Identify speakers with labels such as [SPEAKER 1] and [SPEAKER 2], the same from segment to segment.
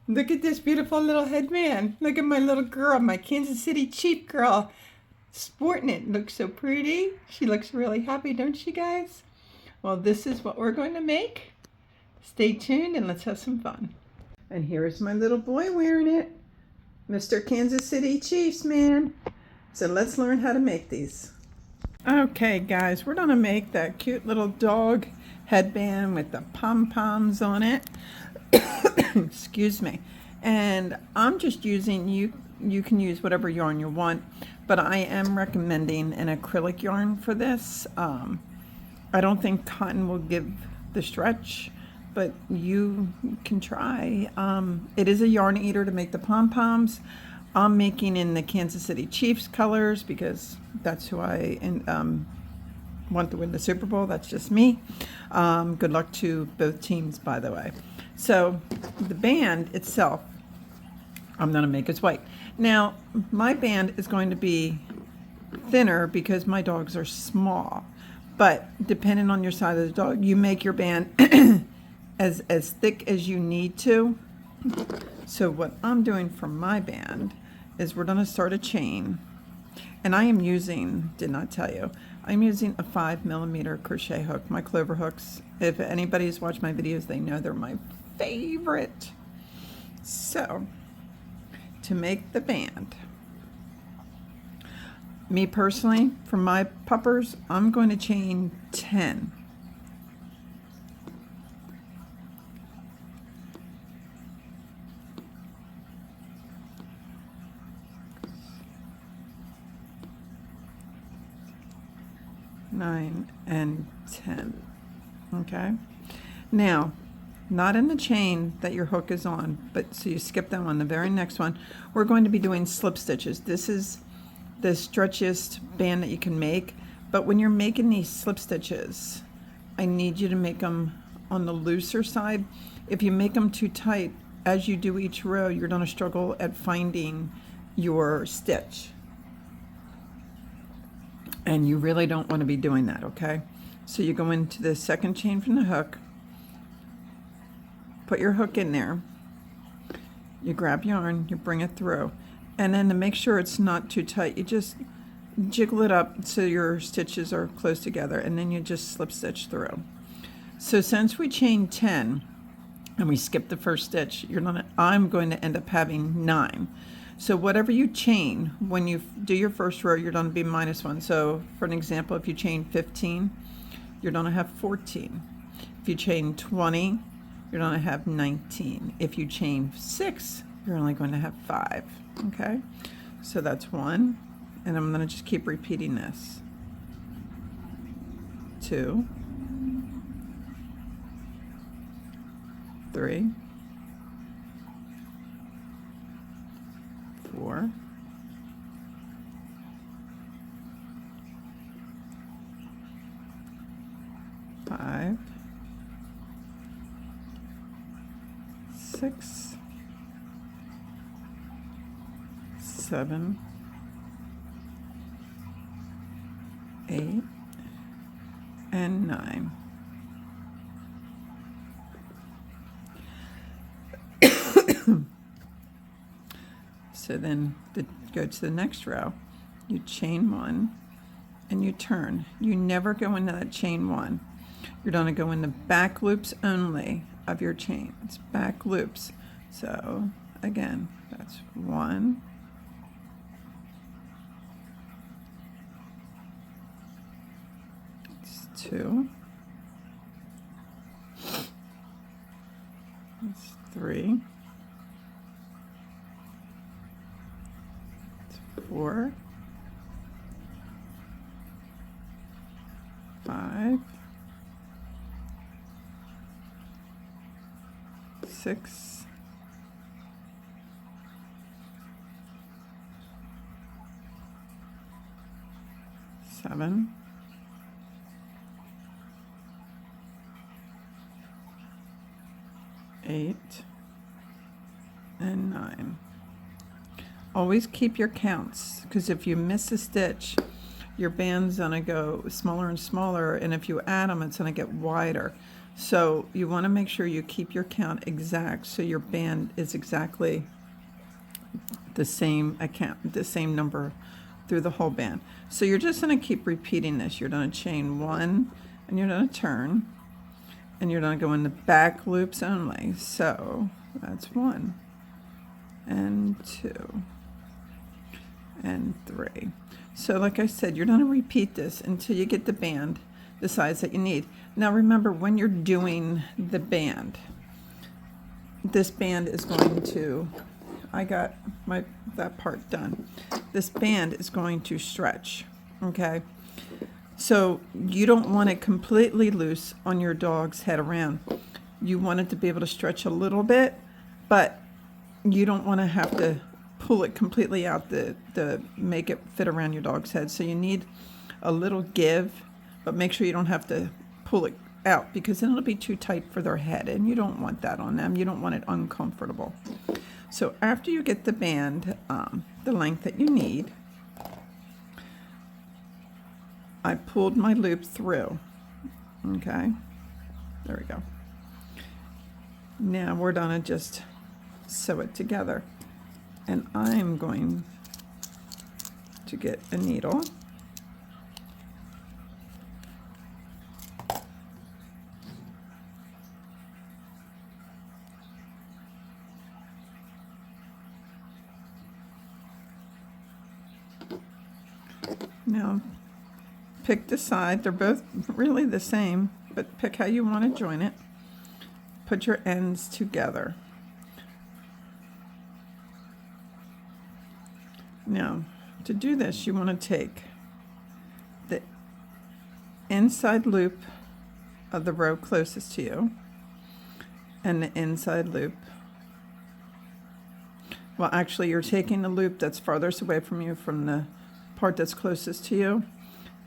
[SPEAKER 1] Look at this beautiful little headband. Look at my little girl, my Kansas City Chief girl, sporting it. Looks so pretty. She looks really happy, don't she guys? Well, this is what we're going to make. Stay tuned and let's have some fun. And here's my little boy wearing it. Mr. Kansas City Chiefs, man. So let's learn how to make these. Okay, guys, we're going to make that cute little dog headband with the pom-poms on it. Excuse me. And I'm just using, you can use whatever yarn you want, but I am recommending an acrylic yarn for this. I don't think cotton will give the stretch, but you can try. It is a yarn eater to make the pom-poms. I'm making in the Kansas City Chiefs colors because that's who I want to win the Super Bowl. That's just me. Good luck to both teams, by the way. So the band itself, I'm going to make as white. Now, my band is going to be thinner because my dogs are small. But depending on your size of the dog, you make your band as thick as you need to. So what I'm doing for my band is we're going to start a chain. And I am using, did not tell you, I'm using a 5mm crochet hook, my clover hooks. If anybody's watched my videos, they know they're my favorite. So, to make the band, me personally, for my puppers, I'm going to chain 10. Nine and 10. Okay. Now, not in the chain that your hook is on, but so you skip that one. The very next one, we're going to be doing slip stitches. This is the stretchiest band that you can make, but when you're making these slip stitches, I need you to make them on the looser side. If you make them too tight, as you do each row, you're going to struggle at finding your stitch. And you really don't want to be doing that, okay? So you go into the second chain from the hook, put your hook in there, you grab yarn, you bring it through, and then to make sure it's not too tight, you just jiggle it up so your stitches are close together, and then you just slip stitch through. So since we chained 10 and we skipped the first stitch, I'm going to end up having 9. So whatever you chain, when you do your first row, you're going to be -1. So for an example, if you chain 15, you're going to have 14. If you chain 20, you're going to have 19. If you chain 6, you're only going to have 5. Okay, so that's 1. And I'm going to just keep repeating this. 2, 3, 4, 5, 6, 7, 8, and 9. So then go to the next row, you chain 1 and you turn. You never go into that chain 1. You're going to go in the back loops only of your chains, back loops. So again, that's 1, 2, 3, 4, 5, 6, 7, 8, and 9. Always keep your counts, because if you miss a stitch, your band's gonna go smaller and smaller, and if you add them, it's gonna get wider. So you want to make sure you keep your count exact so your band is exactly the same the same number through the whole band. So you're just going to keep repeating this. You're going to chain 1 and you're going to turn and you're going to go in the back loops only. So that's 1 and 2 and 3. So like I said, you're going to repeat this until you get the band the size that you need. Now remember, when you're doing the band, this band is going to, I got that part done. This band is going to stretch, okay? So you don't want it completely loose on your dog's head around. You want it to be able to stretch a little bit, but you don't want to have to pull it completely out to make it fit around your dog's head. So you need a little give, but make sure you don't have to pull it out because then it'll be too tight for their head and you don't want that on them. You don't want it uncomfortable. So after you get the band the length that you need, I pulled my loop through. Okay, there we go. Now we're gonna just sew it together, and I'm going to get a needle. Now pick the side. They're both really the same, but pick how you want to join it. Put your ends together. Now, to do this, you want to take the inside loop of the row closest to you and the inside loop. Well, actually, you're taking the loop that's farthest away from you from the part that's closest to you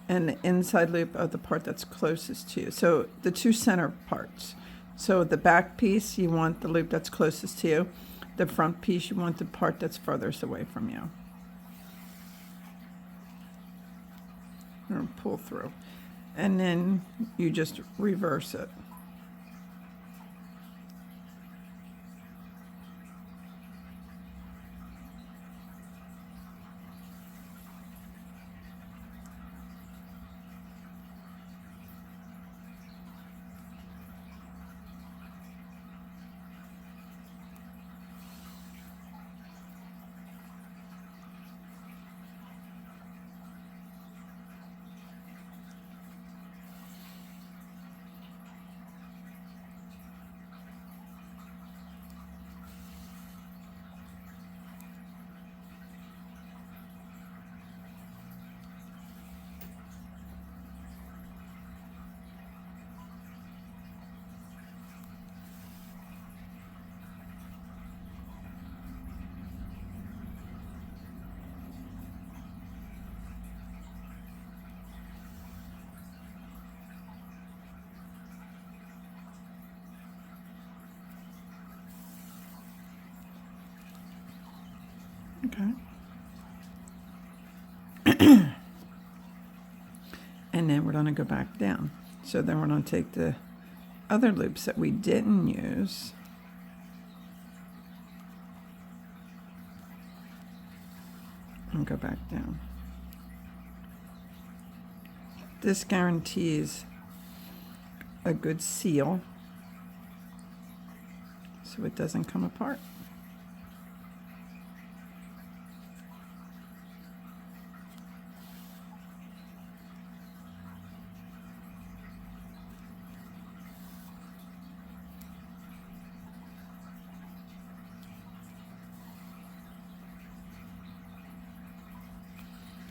[SPEAKER 1] and the inside loop of the part that's closest to you. So the two center parts. So the back piece, you want the loop that's closest to you. The front piece, you want the part that's farthest away from you. Or pull through. And then you just reverse it. Okay. And then we're going to go back down. So then we're going to take the other loops that we didn't use and go back down. This guarantees a good seal so it doesn't come apart.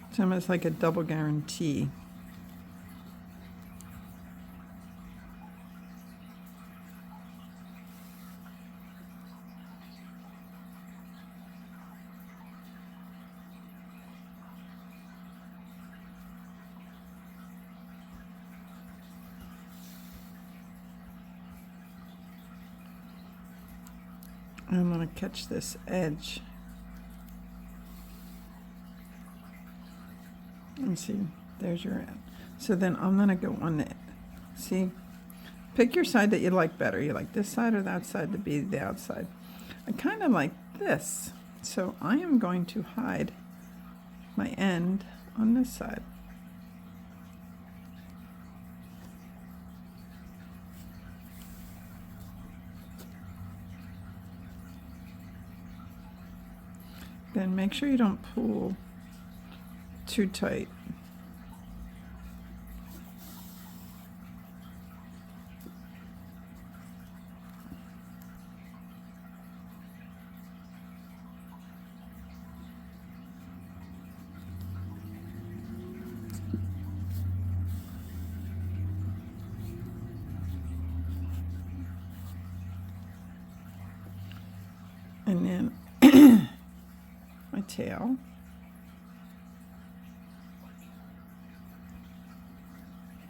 [SPEAKER 1] It's almost like a double guarantee. I'm going to catch this edge. And see, there's your end. So then I'm going to go on it. See, Pick your side that you like better. You like this side or that side to be the outside. I kind of like this, so I am going to hide my end on this side. Then make sure you don't pull too tight. And then my tail.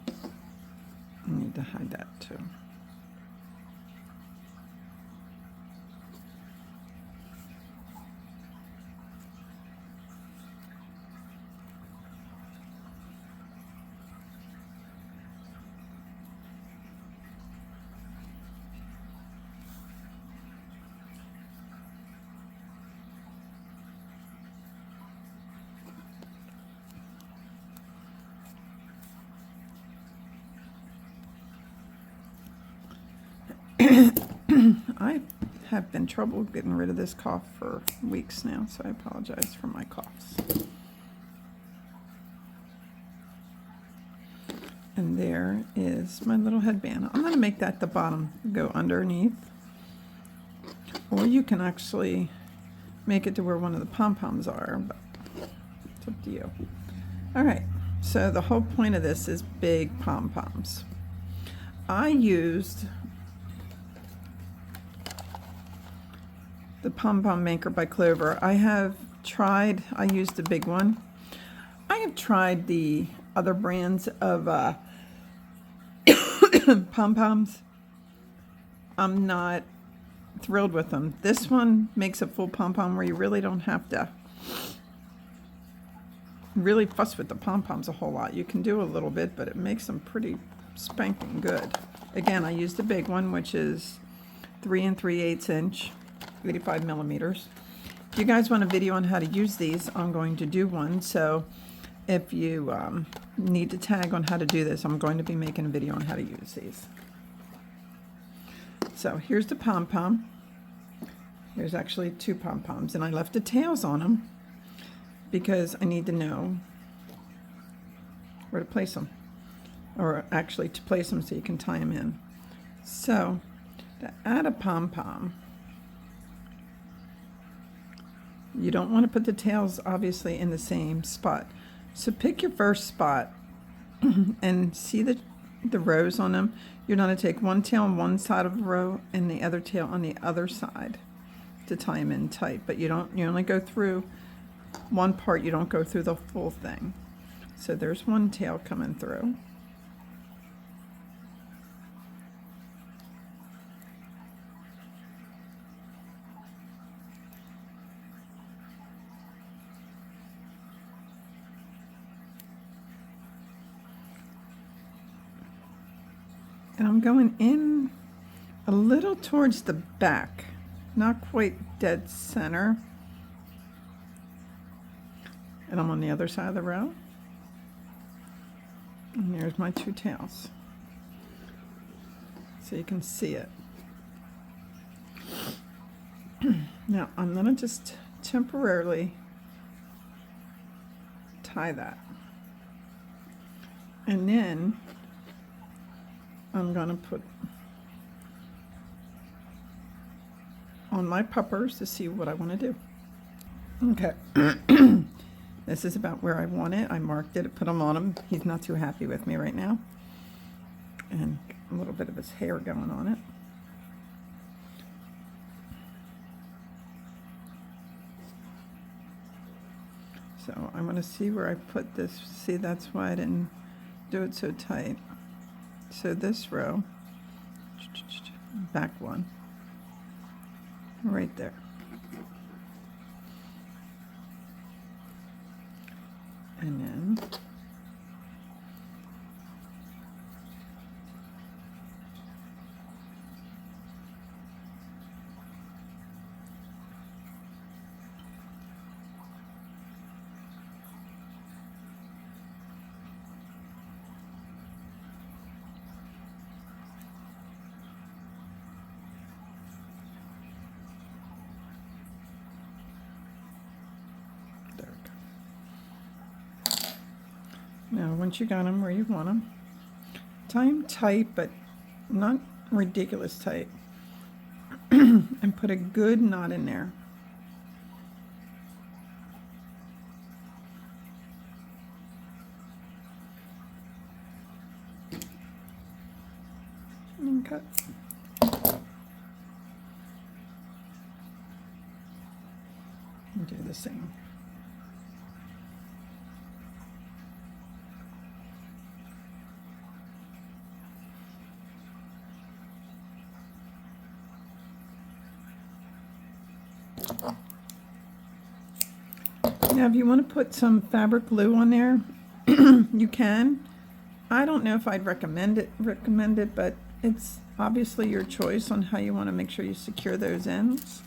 [SPEAKER 1] I need to hide that too. I have been trouble getting rid of this cough for weeks now, so I apologize for my coughs. And there is my little headband. I'm going to make that the bottom go underneath. Or you can actually make it to where one of the pom-poms are, but it's up to you. Alright, so the whole point of this is big pom-poms. I used the Pom-Pom Maker by Clover. I used the big one. I have tried the other brands of pom-poms. I'm not thrilled with them. This one makes a full pom-pom where you really don't have to really fuss with the pom-poms a whole lot. You can do a little bit, but it makes them pretty spanking good. Again, I used the big one, which is 3 3/8 inch, 85 millimeters. If you guys want a video on how to use these, I'm going to do one. So if you need to tag on how to do this, I'm going to be making a video on how to use these. So here's the pom-pom. Here's actually 2 pom-poms, and I left the tails on them because I need to know where to place them, or actually to place them so you can tie them in. So to add a pom-pom, you don't want to put the tails obviously in the same spot. So pick your first spot and see the rows on them. You're going to take one tail on one side of the row and the other tail on the other side to tie them in tight. But you only go through one part, you don't go through the full thing. So there's one tail coming through. And I'm going in a little towards the back, not quite dead center. And I'm on the other side of the row. And there's my 2 tails. So you can see it. Now I'm going to just temporarily tie that. And then I'm going to put on my puppers to see what I want to do. Okay. This is about where I want it. I marked it, put him on him. He's not too happy with me right now. And a little bit of his hair going on it. So I'm going to see where I put this. See, that's why I didn't do it so tight. So this row, back one, right there. And then Now, once you got them where you want them, tie them tight, but not ridiculous tight. And put a good knot in there. And cut. And do the same. Now, if you want to put some fabric glue on there, you can. I don't know if I'd recommend it, but it's obviously your choice on how you want to make sure you secure those ends.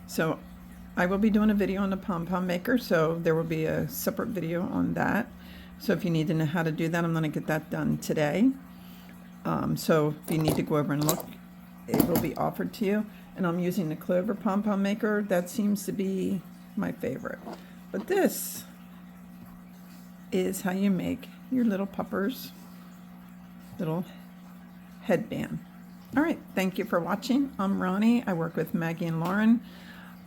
[SPEAKER 1] So I will be doing a video on the pom-pom maker, so there will be a separate video on that. So if you need to know how to do that, I'm going to get that done today. So if you need to go over and look, it will be offered to you. And I'm using the Clover pom-pom maker. That seems to be my favorite. But this is how you make your little puppers, little headband. All right, thank you for watching. I'm Ronnie. I work with Maggie and Lauren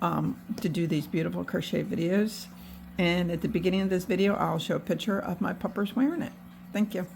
[SPEAKER 1] to do these beautiful crochet videos. And at the beginning of this video, I'll show a picture of my puppers wearing it. Thank you.